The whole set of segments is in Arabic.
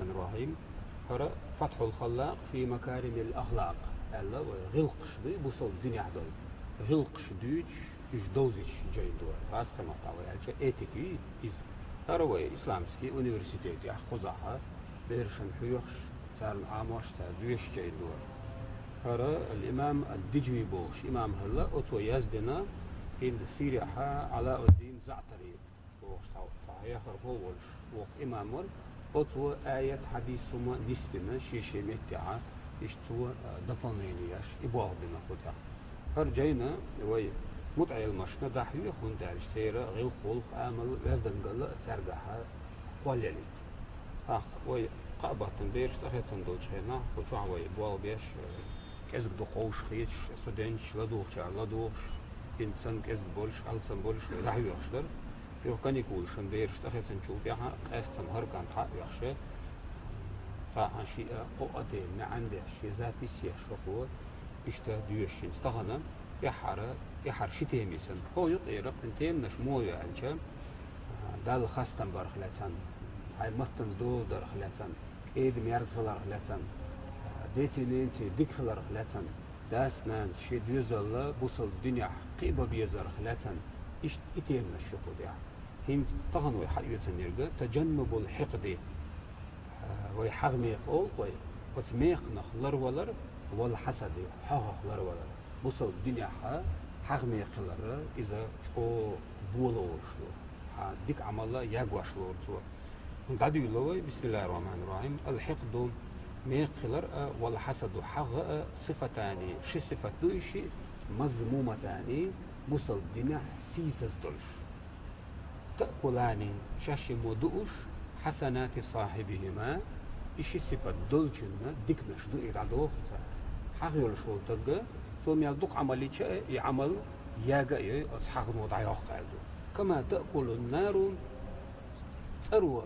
الرحمن الرحيم. هرا فتح الخلاق في مكارم الأخلاق. الله غلقش دي بوصل الدنيا دول غلقش دوج دوزش جاي دور فاس كما تعوي على اتيكي إز هرا إسلامسكي أونيفرسيتي أخذها بيرشن حيوخش سال عاموش سال دوش جاي دور. هرا الإمام الدجوي بوش إمام هلا أتو يزدنا هند سيريحة علاء الدين زعتري بوش صحيح هربوش وق إمامور أتو آية حديث سما نستنا شيشي متعة اشتو دفنينياش إبوه بنا خدها. هر جينا وي متعي المشنا دحيو يخون دارش سيرا غير خلق آمل ويزدن قال ترجعها قولي وي قابة بيرش تخيطن دوش هنا وشو عوي بوال بيش كذب دقوش خيش سودنش لدوخش لدوخش إنسان كذب بولش ألسن بولش دحيو يخشدر يو كان يقول شن بيرش تخيطن شو بيها قاستن هر كان حق يخشى فعن شيء قوتي ما عندي شيء ذاتي سياش رقوة إشتا ديوشين استغنى يحر شتي ميسن هو يطير بنتين نش مويا علشان دال خاستن برخلاتن هاي متن دو درخلاتن إيد ميارز خلارخلاتن ديتي لينتي ديك خلارخلاتن داس نانس شي ديوزل بوصل الدنيا قيبة بيزرخلاتن إشت إتين نشوفو ديا هم طغن ويحيوتن يرجع تجنب الحقد ويحغمي قول وتميق نخلر ولر والحسد حاه لر ولر بوصل الدنيا حغمي قلر إذا شو بولوش ديك عمله يجواش لورتوا بعد يلوي بسم الله الرحمن الرحيم. الحقد ميق قلر والحسد حغ صفتان شي صفة دوشي مذمومتان بوصل الدنيا سيسس دولش تأكلان شاشي مودوش حسنات صاحبهما إشي صفة دولشنا ديكنش دو إرادوخ حاغيول شول تلقى ثم يلدوق عملي يعمل ياغا أصحاغ وضعيوخ قاعدو كما تأكل النار ثروة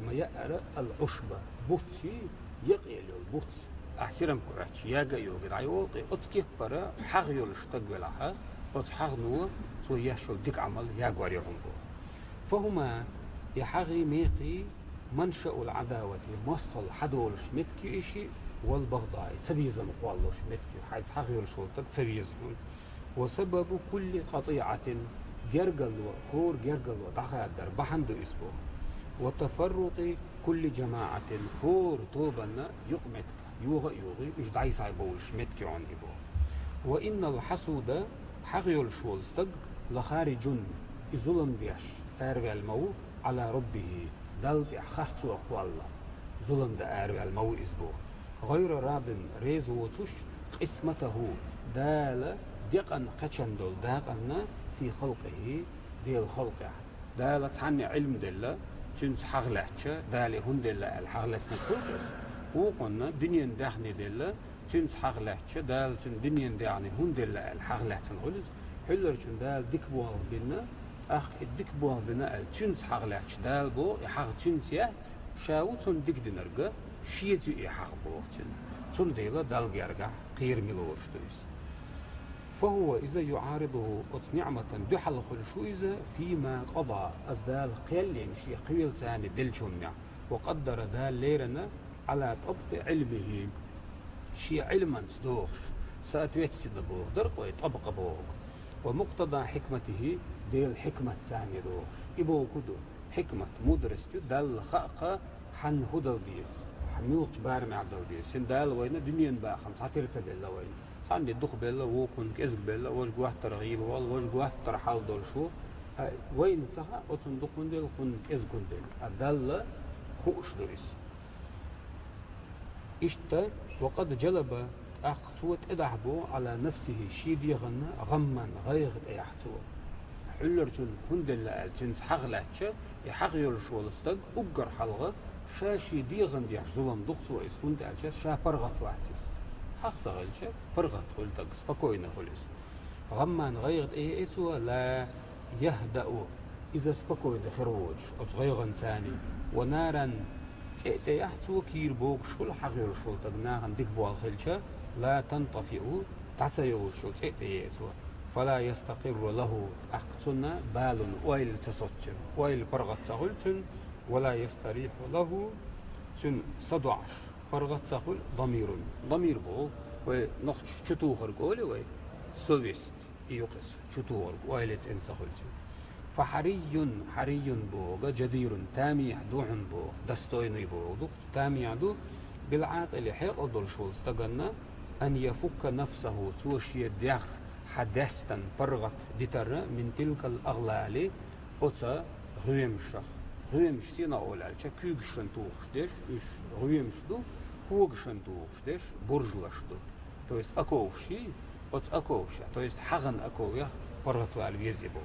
ما يأرى العشبة بوتسي يقيل البوتس أحسرم كراتش ياغا يوغي عيوطي أتكيف برا حاغيول شتقبلها أصحاغ نو سو يشول ديك عمل ياغواري عمبو فهما يحاغي ميقي منشأ العداوة مصل حدولش متكي إشي والبغضاء تبيزن قوالوش متكي حيث حاغيول شولتك تبيزن وسبب كل قطيعة جرجلو كور جرجلو دخادر بحندو اسبو وتفرط كل جماعة كور توبنا يقمت يوغي مش دعي سايبولش متكي عن إبو وإن الحسود حاغيول شولستك لخارج ظلم ديش أروي المو على ربه دلت خرطو أخوالا ظلم دا أروي المو إسبو غير راب ريزو وتش قسمته دال دقن قشندل داقن في خلقه ديال خلقه دال تعني علم دل تنس حغلاتش دال هون دل الحغلسنا كلس وقلنا دنيا داخني دل تنس حغلاتش دال تن دنيا داعني هون دل الحغلاتن غلز حلر تن دال ديكبوال بينا أخ الدكبوه بناء تونس حغلاتش دالبو يحغ تونسيات شاو تون ديك دنرجع شيتو يحغ بوقتن تون ديلا دال جرجع قير ملوش دويس فهو إذا يعارضه نعمة دحل خلشويزة فيما قضى أزدال قيل شي قيل ثاني دلشمع وقدر دال ليرنا على طبق علمه شي علما صدوخش سأتويت سيدبوغ درق ويطبق بوغ ومقتضى حكمته ديال الحكمة الثانية دوش إبو كدو حكمة مدرستو دال خاقة حن هدل ديس حميوقش بارم عبدال ديس دال وين دنيا باخم ساتير تبلا وين ساندي دخ بلا وكون كزق بلا واش جواه ترغيل وال واش جواه ترحال دول شو وين سها أتون دخون ديل كون كزقون ديل دال خوش دويس إشتا وقد جلب أخطوة إدحبو على نفسه شيدي غما غير إيحتوه حلرجن هندل الجنس حغلاتش يحغير شولستق أجر حلقة شاشي ديغن ديح ظلم دقصو إسكون دالش شا برغت واحتس حق صغيرش برغت خلتق سبكوين خلص غما غير إيتو لا يهدأ إذا سبكوين خروج أصغيغن ثاني ونارا تيحتو كير بوك شول حغير شولتق ناغن ديك بوال خلشة لا تنطفئ تعتيو شو تيتو فلا يستقر له أقتنا بال ويل تسوتشن ويل برغت سغلتن ولا يستريح له سن 17 فرغت ساخل ضمير بول ونخش شتوخر قولي وي سويست يقص شتوخر وايلت ان ساخلتي حري بوغا جدير تامي دوحن بو دستويني بوغ تامي دو بالعاقل حيق أدل شول استغنى أن يفك نفسه توشي ديخ حدثا فرغت ديتر من تلك الأغلال أتا غيمش سينا أولالشا كيغشن توخشدش إش غيمش دو هوغشن توخشدش برجلشدو то есть أكوشي أت أكوشا то есть حغن أكويا فرغت والويزي بو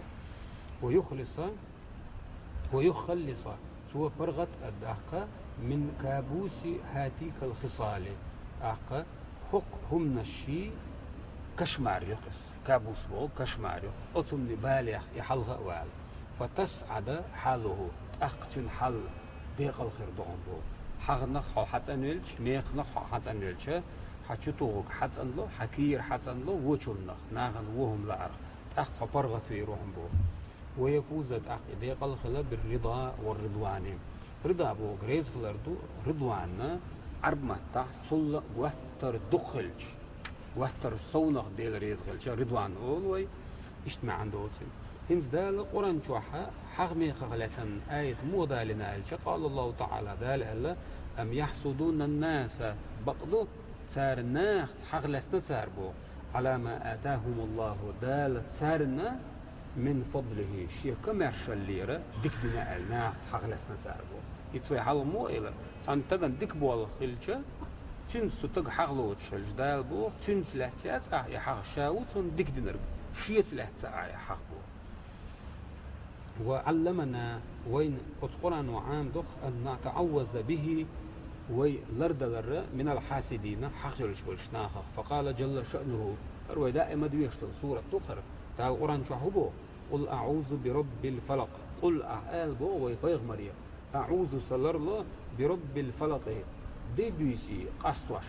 ويخلص سوى فرغت الدقة من كابوس هاتيك الخصال أقا حق هم الشي كشمار يقص كابوس بو كشمار أتم بالغ يحلغ وال فتسعد حاله أقتن حل ديق الخير دون بو حغنا حتنولش ميخنا حتنولش حتشتوغك حتنلو حكير حتنلو وچلنخ ناغن وهم لعرق أخ فرغت في روحهم بو ويفوز ديق الخلا بالرضا والرضوان رضا بو غريز خلاردو رضوان عرب متى صل وتر دخلج وتر صونغ ديل ريز خلج رضوان اولوي اجتماع عندوتين هنز دال قران جوحا حغمي خغلتن آية موضع لنا قال الله تعالى دال ألا أم يحسدون الناس بقضو تار ناخ حغلتنا تار بو على ما آتاهم الله دال تارنا من فضله شيء كمرشل ليرة ديك دنا الناخ حغلتنا تار بو يتوي حال مو إلا تان تغن ديك بوال خلجة تنسو تغ حغلو تشلج دال بو تنس لحتيات يحغ شاو تن ديك دنر شيء لحتيات يحغ بو وعلمنا وين القرآن وعام دخ أن نتعوذ به ويلرد لر من الحاسدين حقل شولشناها فقال جل شأنه روي دائما يشتغل سورة تخر تاع القرآن شحبه قل أعوذ برب الفلق قل أعال بو ويطيغ مريم أعوذ صلر الله برب الفلق دي بيسي قصواش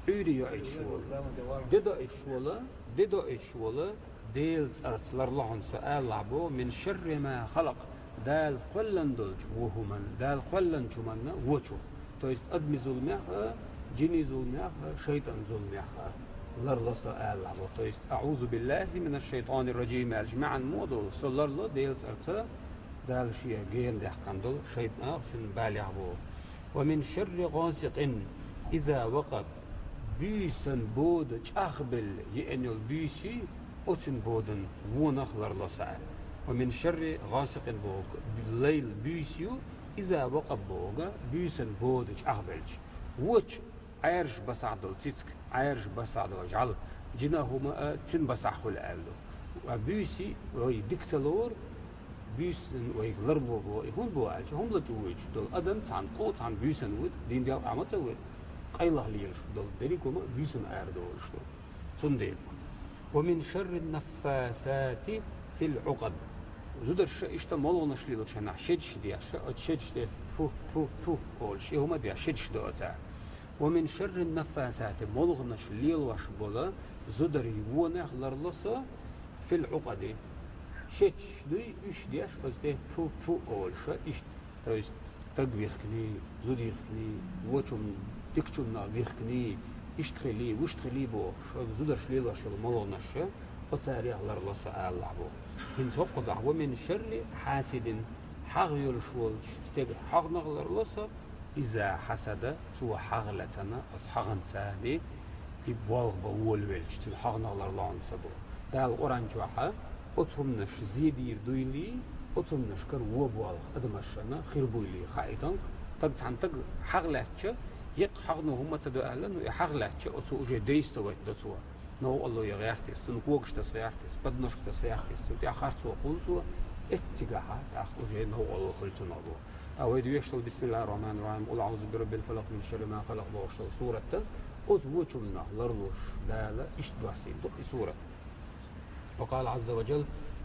عيري يعيش شولا ديدو إيشولا ديل أرتلر لهن سؤال لعبو من شر ما خلق دال قلن دلج وهمن دال قلن شمنا وچو تو است أدمي ظلمها جني ظلمها شيطان ظلمها لر سؤال لعبو تو است أعوذ بالله من الشيطان الرجيم أجمعا مودل سلر له ديل أرتل دال شيء جين دحكم دل شيطان سن بالغ بو ومن شر غاسق إذا وقب بيسن بود أخبل يأنل بيسي أتن بودن ونخلر لسعى ومن شر غاسق بوغ بالليل بيسيو إذا وقب بوغ بيسن بود أخبلج وش عيرش بسعدل تيتك عيرش بسعدل جعل جناهما تن بسعخل ألو وبيسي وي دكتلور بيسن وي لرلو بو هون بو ألج هم لجوج دول أدم تان قو تان بيسن ود دين ديال عمتا ود قيله ليش دول دريكما بيسن أردول شدول تنديل ومن شر النفاثات في العقد زود الشيء اشتملوا نشليل شنا شدش دي شدش دي فو قول شيء هما دي شدش دوتا ومن شر النفاثات ملغ نشليل وشبولا زود ريونا خلرلصا في العقد شدش دي اش ديش قصدي فو قول شيء اش تويست تقويخني زود يخني وچم ديكچونا غيخني اشتغلي واشتغلي بو زودر شليل وشل ملونش وتاريخ لرلص ألعبو هنسوق قضع ومن شر حاسد حغير شول تبع حغنغ لرلص إذا حسد سوى حغلتنا أصحغن سهلي تبوغ بول ويلش تبع حغنغ لرلان سبو دا القرآن جوحا أتهمنش زيدير دويلي أتهمنش كر وبوغ أدمشنا خير بويلي خايتان تقعن تق حغلتش يق حغنو هم تدو أهلا ويحغلتش أتو أجي ديستو دتوا نو الله يغيرتس تنقوقش تسغيرتس بدنش تسغيرتس تي أخرتو قلتو اتجاها تأخ أجي نو الله خلتو نبو أو يشتغل بسم الله الرحمن الرحيم قل أعوذ برب الفلق من شر ما خلق بوشتغل سورة أتوچلنا لرلوش لا اشتباسي دقي سورة وقال عز وجل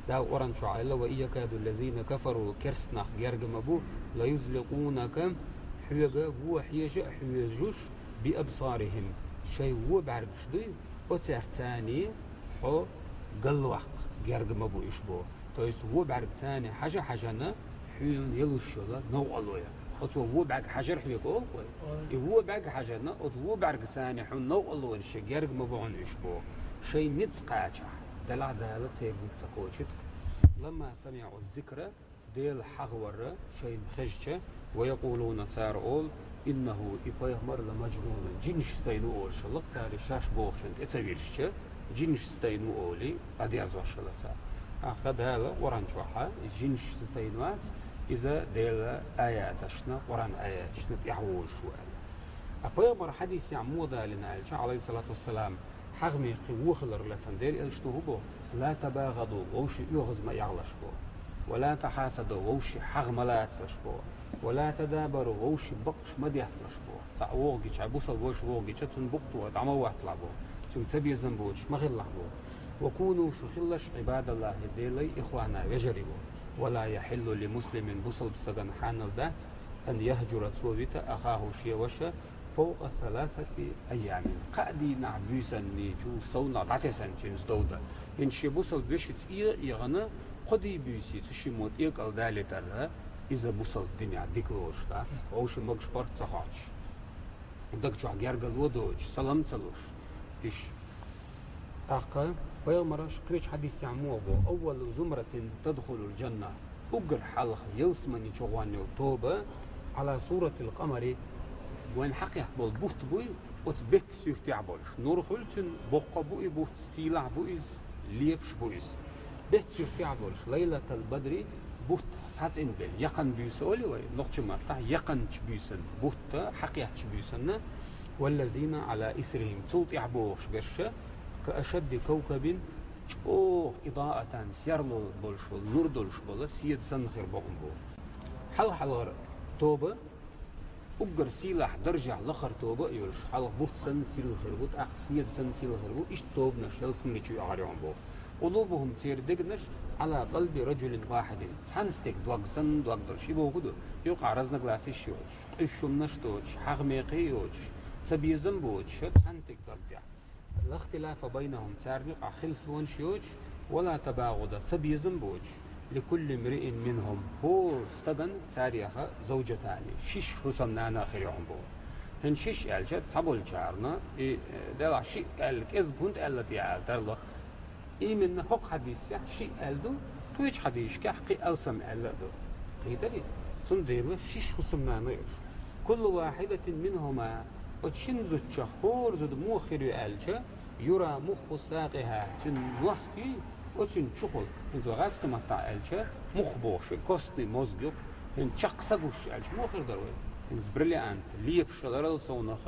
دا ورن شعيلا وإن يكاد الذين كفروا كرسنا جرجم أبو لا يزلقونك حيجا هو حيجا حيجوش بأبصارهم شيء هو بعرفش دي وترتاني حو قلوق جرجم أبو إشبو تويست هو بعرف ثاني حاجة حاجنا حيون يلوشلا نو الله أتوه بعك حجر حيقول هو بعك حجرنا أتوه بعك ساني حن نو الله ونش جرج مبعون إشبو شيء نتقاچا دلع دالة تيب نتقوشت لما سمعوا الذكر ديل حغور شيء خجة ويقولون تارول إنه إبيهمر لمجنون جنش ستينو أول شلق تاري شاش بوخشنت إتويرش جنش ستينو أولي أدي أزوى شلتا أخذ هذا وران شوحا جنش ستينوات إذا ديل آيات أشنا وران آيات أشنا يحوش شوال أبيهمر حديث يعمودا لنا عليه الصلاة والسلام حغمي قوخلر لسندير إلشنو هبو لا تباغضوا ووش يغز ما يغلش بو ولا تحاسدوا ووش حغم لا يتلش بو ولا تدابروا ووش بقش مدي يتلش بو تعوغي تعبوصل ووش ووغي تن بقتوا تعموا يطلع بو تن تبي زنبوش مغلح بو وكونوا شخلش عباد الله ديلي إخوانا يجربوا ولا يحل لمسلم بصل بستغن حان الدات أن يهجر توبيت أخاه شيوشا فوق 3 أيام قادي نعبيسن نيجو صونا تعتسن تنز دودا إن شبوصل بيشت إيغانا قدي بيسي تشيموت إيقال دالي ترى إذا بوصل الدنيا ديكلوش تا أوش مقش بارت صحاش دك جو عجرقل ودوش سلام تلوش إيش أقا بيامرش كريش حديث يعموه أول زمرة تدخل الجنة أقر حلق يلسمني جواني وطوبة على صورة القمر وين حقيقة بالبوت بوي وتبت سيفتي عبالش نور خلتن بوقا بوي بوت سيلع بويز ليبش بويز بت سيفتي عبالش ليلة البدر بوت سات إن بيل يقن بيسولي وي نقش مرتاح يقن بيسن بوت حقيقة بيسن والذين على إسرهم صوت يعبوش برشا كأشد كوكب أوه إضاءة سيرلو بولشول نور دولش بولا سيد سنخير بوغن بو حل توبة أجر سلاح درجة لخر توبة يولش حال بوت سن سيل خربوت أقصيد سن سيل خربوت إيش توب نشلس من يجوا يعريون بو قلوبهم تير دقنش على قلب رجل واحد سانستيك دوغ سن دوغ درش يبو كدو يوقع رزنا غلاسيش يوش إيشوم نشتوش حغميقي يوش تبي زنبوش سانتيك دوغ الاختلاف بينهم سارنق خلف ونشيوش ولا تباغض تبي زنبوش لكل امرئ منهم هو استدن تاريخ زوجتان شش حسمنا آخر يوم بو هن شش ألجت تبول جارنا دلا شيء قالك إذ كنت التي عالترلا من حق حديث شيء ألدو تويش حديث كحقي ألسم ألدو قيدري تندير شش حسمنا نيش كل واحدة منهما وتشنزو تشخور زد موخر ألجا يرى مخ ساقها تنوستي وتن شغل إنزو غاسك مطع ألجا مخبوش كوستي مزجوك إن شقصبوش ألج موخر دروي إنز بريليانت ليبش لرل صونخ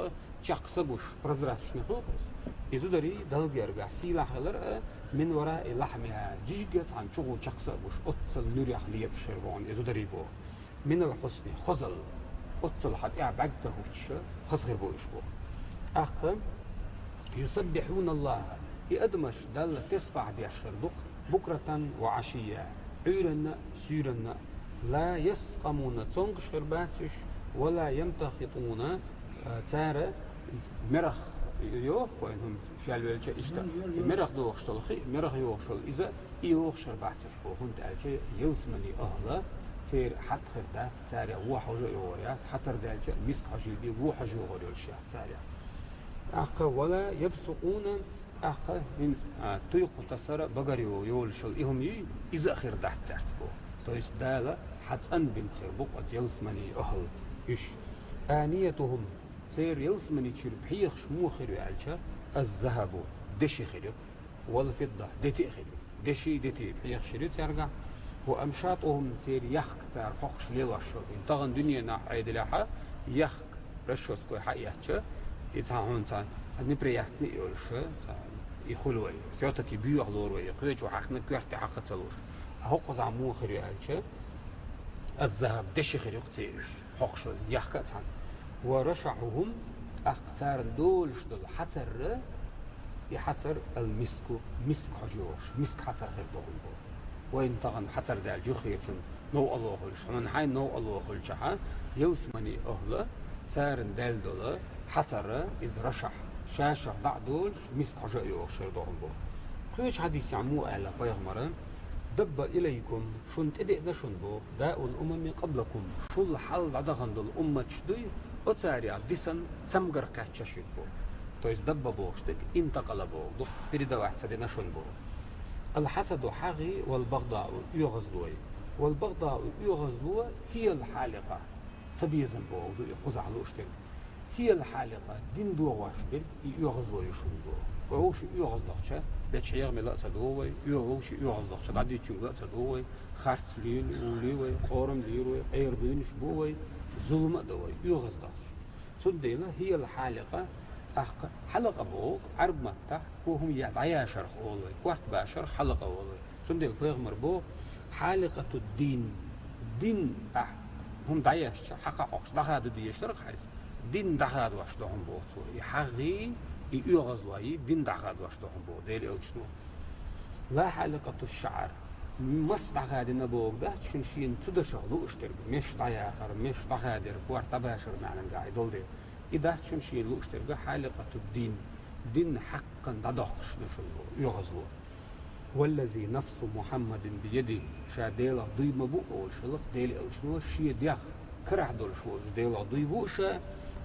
شقصبوش برزراتش نخوقس إذا دري دلق يرجع سيلاح لر من وراء لحمها جيجت عن شغل شقصبوش أتصل نريح ليبش ربون إذا دري بو من الحسن خزل أتصل حد بعدته خصغر بو إشبو أخ يسبحون الله يأدمش دل تسبع دي أشهر بكرة وعشية عيرنا سيرنا لا يسقمون تونغ شرباتش ولا يمتخطون تارة مرخ يوخ وينهم شالوا الجا إشتا مرخ دوخ شلخي مرخ يوخ شل إذا يوخ شرباتش وهند الجا يلسمني أهلا تير حت خردات تارة وحجة يوريات حتر دالجا مسك حجيدي وحجة يوريات تارة أخ ولا يبصقون أخ من تيق تسرى بقريو يولشل إهم إذا أخير دحت تعتبو تويس دالة حتى بن خير بقعة يلسمني أهل إيش آنيتهم سير يلسمني تشرب حيخ شمو خير يعيشها الذهب دشي خيرك والفضة دتي خيرك دتي حيخ شريت يرجع وأمشاطهم سير يخك تار حقش ليلاشل إنتغن دنيا نحيد لها يخك رشوس كوي حقيقة يتعاون تان نبرياتني يولش يخلوي سياتك بيوح لوروي قيج وحقنا كيرتي حقتلوش حق زعمو خير يالش الذهب دش خير يقتيش حقش يحكتان ورشعهم أقتار دولش دول حتر يحتر المسك مسك حجوش مسك حتر خير دول وين طغن حتر دال جخير نو الله خلش من حين نو الله خلش يوسمني أهله سارن دال دول حتر إذ رشح شاشة ضع دول مسك حجوش يوخشر دول بو خيش حديث يعمو أهلا بيغمرا دب إليكم شنت إدئ ده شنبو داء الأمم قبلكم شل حل عدغن الأمة شدوي أتساري ديسن تمغر كاتشاشيت بو تويس دب بوشتك انتقل بو دو بريدا واحد سدينا شنبو الحسد حاغي والبغضاء يغزلوي والبغضاء يغزلوه هي الحالقة سبيزن بو دو يقوز على أشتك هي الحالقة دين دو واشتك يغزلوي شنبو وهوش يغزلوه بيتش يغمي لا تدوي يوهوش يغزلوه شدادي تشنغ لا تدوي خارت ليل وليوي قورم ليروي غير بينش بوي ظلم دوي يغزلوه سدينا هي الحالقة حلقة بوك عرب متى وهم يعياشر أولي وقت باشر حلقة أولي سندي البيغمر بو حالقة الدين دين هم دعياش حقا عقش دخاد ديشترق حيث دين دخاد واشتهم بو يحغي يغزلوي دين دخاد واشتهم بو ديلي ألشنو لا حالقة الشعر مس دخاد نبوك ده شنشين تدشغ لو اشترق مش دعياخر مش دخادر وقت باشر معنى قاعد دول دي إذا شنشي لو اشترق حالقة الدين دين حقا ددقش يغزلو والذي نفس محمد بيده شاديلا ضي مبوء والشلق ديلي الشنو شي ديخ كرح دول شوج ديلا ضي بوشا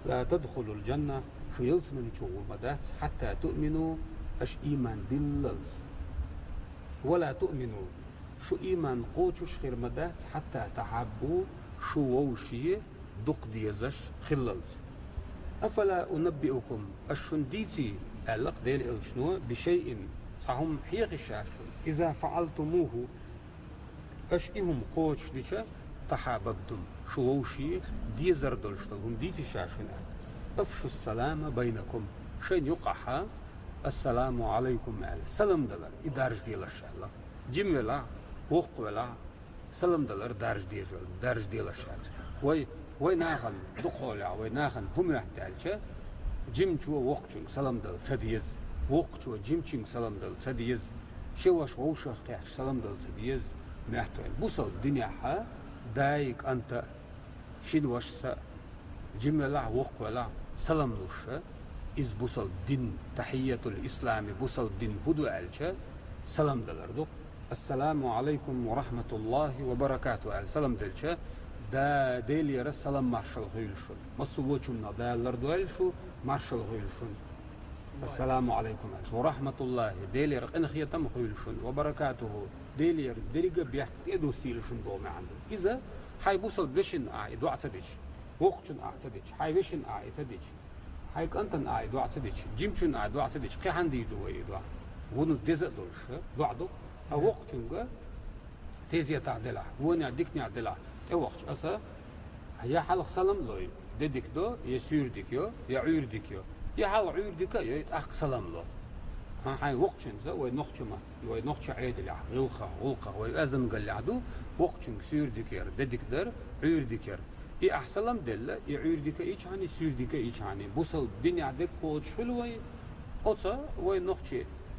لا تدخلوا الجنة شو يلسمن شغل مدات حتى تؤمنوا اش ايمان دللز ولا تؤمنوا شو ايمان قوتش خير مدات حتى تحبوا شو ووشي دق ديزش خللز أفلا أنبئكم الشنديتي ألق ديل شنو بشيء صحهم حيغ الشاشون إذا فعلتموه أشئهم قوتش ديشا تحاببتم شووشي ديزر دولشتهم ديتي شاشون أفشوا السلام بينكم شين يقحا السلام عليكم سلام دلر إدارج ديل الشالة جيم ولا وق ولا سلام دلر دارج ديل الشالة ويناخن دقولع ويناخن هم يحتاجه جيمچو وقچون سلام دل تديز وقچو جيمچين سلام دل تديز شواش ووشخ قاع سلام دل تديز محتوين بوصل الدنيا ها دايك انت شنوش س جملع وقولا سلام لوش از بوصل دين تحية الإسلام بوصل دين هدو ألشا سلام دلردو السلام عليكم ورحمة الله وبركاته سلام دلشا دا ديلي رسلام مارشال غيلشون مصوبوچون دا لردوالشو مارشال غيلشون السلام عليكم ورحمة الله ديلي رقن خيتم غيلشون وبركاته ديلي درجة بيحتقدوا سيلشون دوم عنده إذا حي بوصل بيشن دو اعتدش وقتشن اعتدش حي بيشن اعتدش حي كنتن دو اعتدش جيمشن دو اعتدش قي عندي دو يدوا ونو ديزا دولش دوعدو او وقتشن تيزي تعدلا وني عديكني عدلا وقت أسا هي حلق سلام لوي ديك دو يسير ديكيو يعير ديكيو يحال عير ديكا يتأخ سلام لو هاي وقتشن زا وينوخشما وينوخش عيد اللي غلقة ويأذن قال عدو وقتشن سير ديكير ديك در عير ديكير أحسلام دلة يعير ديكا إيش عني سير ديكا إيش عني بوصل الدنيا عدك قوت شلوي أوصا وينوخش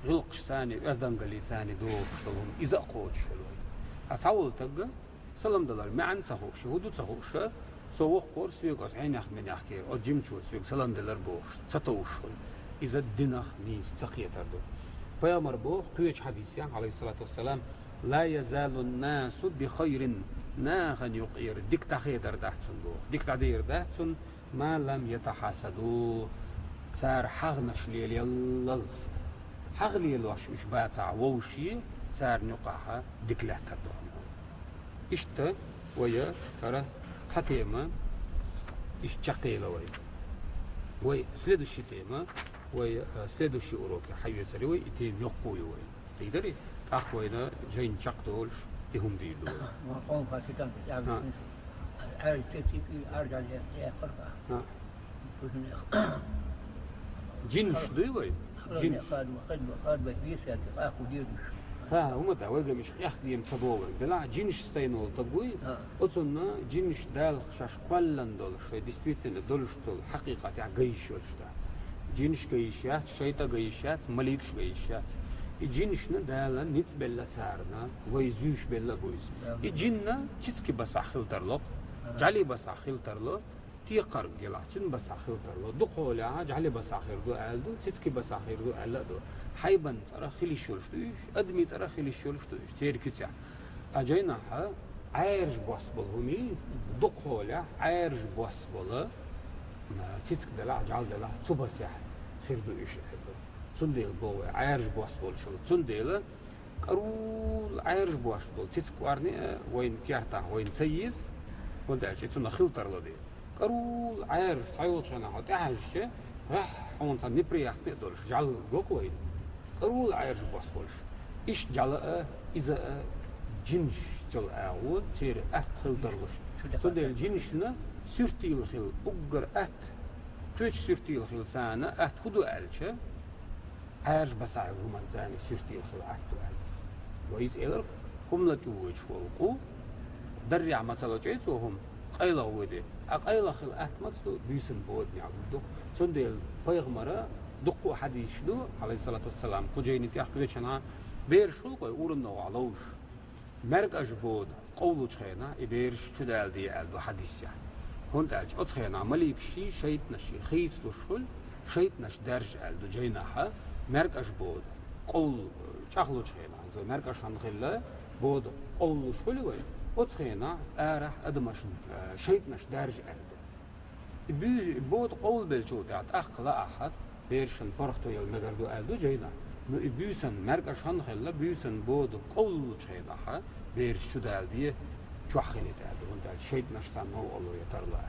غلقش ثاني أذن قال ثاني دو بشتغلهم إذا قوت شلوي أتعول تلقى سلام دلار معن تخوش هدو تخوش سوق قرص يقص عينخ من يحكي أو جيمشو سوق سلام دلار بوش تطوشون إذا الدنخ نيس تقية تردو فيا مربوخ تويش حديث عليه الصلاة والسلام لا يزال الناس بخير ناغن يقير ديك تخية دردهتون دو ديك تعدير دهتون ما لم يتحاسدو سار حغنش ليل يللز حغلي الوش إشباتع ووشي سار نقاها ديك له تردو İşte ويا ترى تاتيما إيش تقيلة ويا следующий тема ويا следующий урок حيوتري ويا تيم يقوي ويا تقدري أخوينا جاين تقتولش تهم ديدو قوم فاتكان تعمل عارف تيجي أرجع ليه قربة جنش دوي جنش قاد بيس أخو ديدوش ها هم ده وجه مش ياخدي يمسبوه دلا جينش ستينول تقوي أصلنا جينش دال خشاش قلن دول شيء ديستويتن دولش دول حقيقة تاع جيش وشتا جينش جيشات شيطة جيشات مليكش جيشات جينش ندالا نيت بلا تارنا ويزوش بلا بويز جيننا تسكي بس أخيل ترلق جالي بس أخيل ترلق تيقر جلاتين بس آخر ترى دقول عاج على بس آخر دو ألدو تسكي بس آخر دو ألدو حيبان ترى خلي شولش دوش أدمي ترى خلي شولش دوش تيركتع أجينا ها عيرج باس بالهمي دقول عيرج باس بلا ما تسك دلع جعل دلع تبص يح خير دوش حبه تنديل بوا عيرج باس بول شو تنديل كرول عيرج باس بول تسك وارني وين كيرتا وين سيس وده شيء تنا خلطر لدي كرول عيرج سايوت شنا هات عايش راح هون صار نبريح تقدرش جعل جوكوين كرول عيرج باس بولش إيش جعل إذا جنش جل أعود تير خلطر لش تنديل جنشنا سرتيل خل أجر توش سرتيل خل سنة خدو ألشة عيرج بساعد هم زاني سرتيل خل تو ويز إلر هم لا جوج شوالقو دريع مثلا جيتوهم قيلا ودي أقيلا خل مثلا بيسن بود يعبدو تنديل بيغمرة دقوا حديث دو عليه الصلاة والسلام قجيني تيحكي شنها بير شلقو يقولنا وعلوش مرق أجبود قولو تخينا يبيرش تدال دي ألدو حديث يعني هون تالج أتخينا مليك شي شيط نشي خيط لشخل شيط نش درج ألدو جيناها مرق أجبود قول شخلو تخينا زي مرق أشان خلا بود قولو شخلي وين أتخينا أرح أدمشن شيط نش درج ألدو بود قول بالجود يعني أخلا أحد بيرشن برختو يلمجردو ألدو جينا بيسن مرق أشان خلا بيسن بود قولو تخينا بيرش تدال دي شوحيني تأدي وانت شيء نشتان هو الله يترلا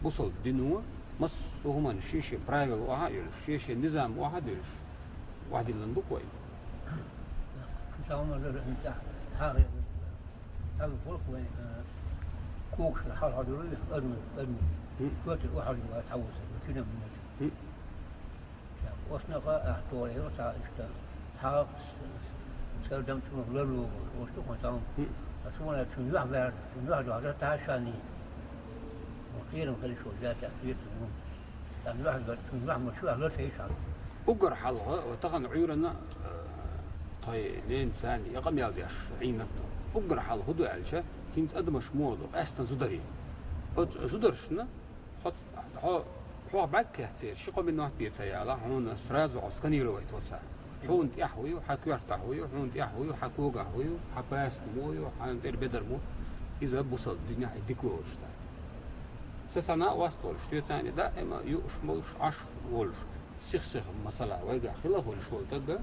بوصل دينو مس هما الشيشة برايفل واحد يلش شيشة نظام واحد يلش واحد اللي ندوق وين نساهم انت هاي هذا الفرق وين كوكس الحال هذا يقول ارمي كوت واحد يتحوس كذا من وصلنا احتوى وصل اشتا حاق سردم شنو لولو وشو كنتم أسمعنا تنجح بعد تنجح جوهر تعشاني وخيرا خلي شو جات أكيد تنجح مشروع لا شيء شان أجر حلقة وتغن عيورنا طيب ثاني يقام يالديش عيننا أجر حلقة هدو علشة كنت أدمش موضوع أستن زدري زدرشنا حو بعد كهتير شقة من نوع بيتيالا هون سراز وعسكني رويت وصار حون تيحوي وحكير تحوي وحون تيحوي وحكوج حوي وحباس موي وحنتير بدر مو إذا بوصل الدنيا يديكلوش ده ستنا واستولش تيجي دائما يشملش عش ولش سخ مثلا ويجا خلاف ولش ولتجا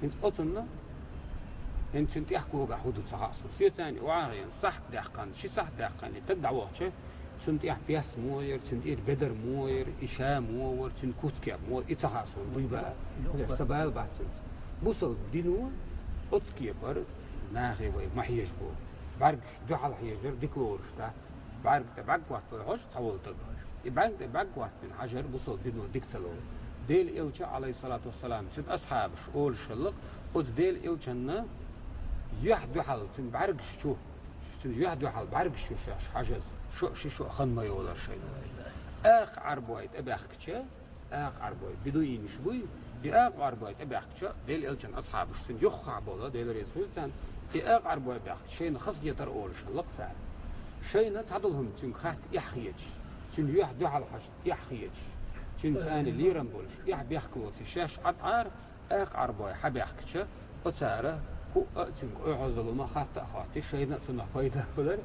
انت أصلنا انت تيحكوج حدود صحاص تيجي وعارين صح دقان شي صح دقان تدع وقتش تنتيح بياس موير تنتير بدر موير إشام موير تنكوت كاب موير إتحاسون ضيبا سبال بعتين بوصل دينو أتكي بر ناخي وي محيج بو بعرق دحال حيجر ديكلورش تا بعرق وقت بالعش تحول تبعش بعرق وقت من حجر بوصل دينو ديكتلو ديل إلشا عليه الصلاة والسلام تن أصحاب شؤول شلق أت ديل إلشنا يحد حال تن بعرق شو تن يحد حال بعرق شو شاش حجز شو خن ما يولر شيء آخ عربويت أباخكشة آخ عربويت بدوي مش بوي آخ عربويت أباخكشة ديل إلشان أصحاب سن يخ عبولا ديل رسول تان آخ عربويت أباخكشة شيء خص يتر أولش لقطع شيء تعدلهم تن خات يحيج تن يح دحال حش يحيج تن ثاني ليرن بولش يح بيحكلوت الشاش عطار آخ عربويت حباخكشة وتساره هو تن أعزل ما خات أخوات شيء تن فايدة ولا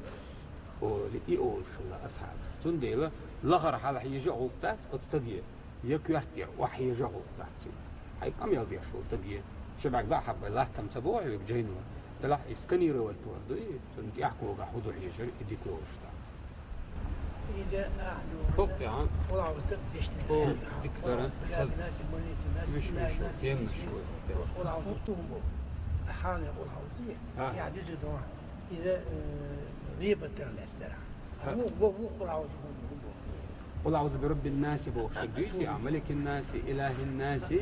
وليقول شو أصحاب تنديله لغر على حيجة غلطات أتديه يكيرتير وحيجة غلطات هاي كم يلبي شو تديه شبعك ذا حب لا تم سبوع يجينوا تلا إسكني رويت وردو تندي أحكوا جحود حيجة يديكلوش تا إذا أحلو فوق عن والله وستقدشنا فوق دكتورة ناس المنيت مش تيم شوي والله وطومو أحاول والله وزيه يعني جدوا إذا غيبة الأسدرة هو قرعة قل أعوذ برب الناس بوشديش يا ملك الناس إله الناس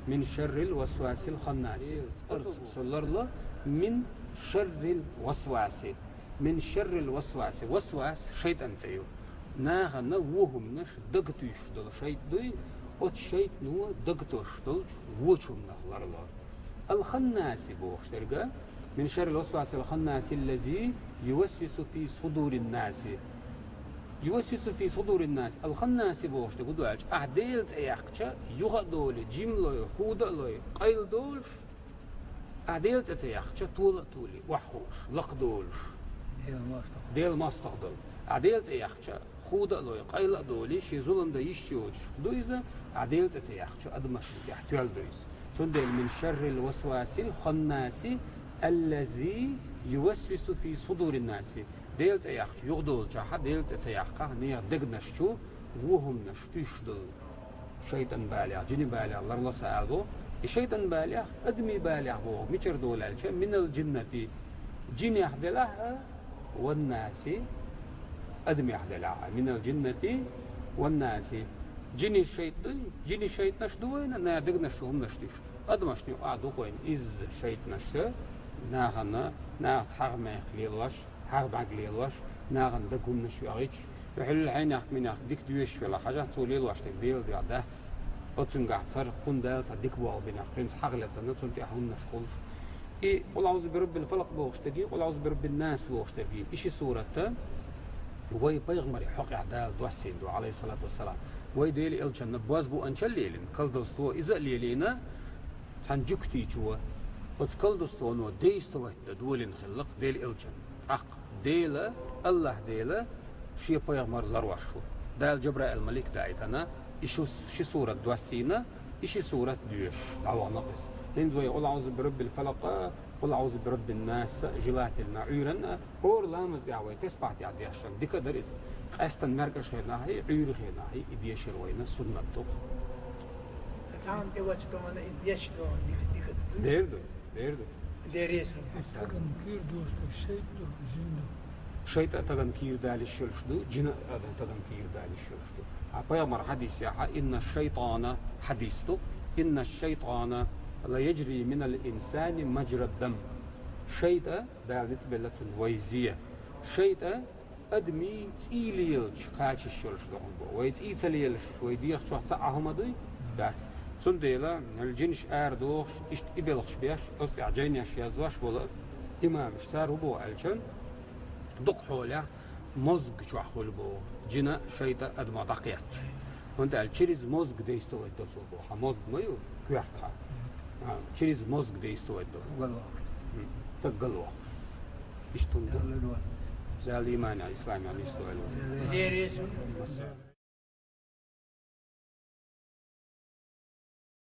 من شر الوسواس الخناس صلى الله من شر الوسواس من شر الوسواس وسواس شيطان سيو ناغ نوهم نش دقتوش دل شيطان أت شيطان دقتوش دل وشهم نهلر الله الخناس بوشترجا من شر الوسواس الخناس الذي يوسوس في صدور الناس يوسوس في صدور الناس الخناس بوش تقولوا أعديلت أيقشة يغدول جملة خودلة قيل دولش أعديلت أيقشة طولي وحوش لقدولش ديل ما استخدم أعديلت أيقشة خودلة قيل دولي شي ظلم ده يشيوش دويزة أعديلت أيقشة أدمش يحتوال دويز تندل من شر الوسواس الخناس الذي يوسوس في صدور الناس ديلت أياخ يغدول جاها ديلت أياخ نير دقنشتو وهم نشتيشدل شيطان بالغ جني بالغ الله سألو الشيطان بالغ أدمي بالغ هو ميشر دول من الجنة جني أحدلها والناس أدمي أحدلها من الجنة والناس جني الشيطان نشدوين أنا دقنشتو هم نشتيش أدمشني أعدو وين إز الشيطان نشتو ناغ حق ما يخليلش حق بعقليلش ناغ ندقهم نشويعيش يحل العين ياخ من ياخ ديك دويش ولا حاجة توليلوش تقديل دي عدات أتون قاعد صار قن دال تديك بوال بينك برنس حق لا تنتون تيحون نشخلش إيه قل أعوذ برب الفلق بوش تجي قل أعوذ برب الناس بوش تجي إيش سورة وي بيغمر حق عدال دوسين دو عليه الصلاة والسلام وي ديلي الجنة بواز بو أنشليلين كل دستو إذا ليلينا تنجكتي جوا وتكل دستو نو ديستو دولين خلق ديل الجنة أق ديلا الله ديلا شيء بيغمر لرواشو دال جبرائيل الملك دايتنا إيشو شي سورة دوسينا إيش سورة ديوش دعوة نقص هنزوي قل أعوذ برب الفلق قل أعوذ برب الناس جلات المعيرن هور لامز دعوة تسبعت يعدي عشان ديك درس أستن مركز خيرنا هي عير خيرنا هي إديش الوينة سنة دوق تعال دوت دوما إديش دون ديك ديردو ديريس تكن كير دوست الشيء دو جنو شيء تغم كير دال الشلشدو جنا تغم كير دال الشلشدو عبايا مر حديث ياحا إن الشيطان حديثتو إن الشيطان لا يجري من الإنسان مجرى الدم شيء دال نتبلت ويزية شيء أدمي تيليلش قاش الشلشدو ويتيليلش ويديخ شو تعهم دي دات سنديلا الجنش أردوش إشت إبلغش بيش أستع جينيش يزواش بولا إمام اشتار بو ألشن دق حوله مزق شو أخول بو جنا شيطة أدم دقيقش وانت الشريز مزق ديستو الدوسو بو مزق مايو كيحتها شريز مزق ديستو الدو تقلوا إشتون ده الإيمان الإسلامي عليه الصلاة والسلام ديريس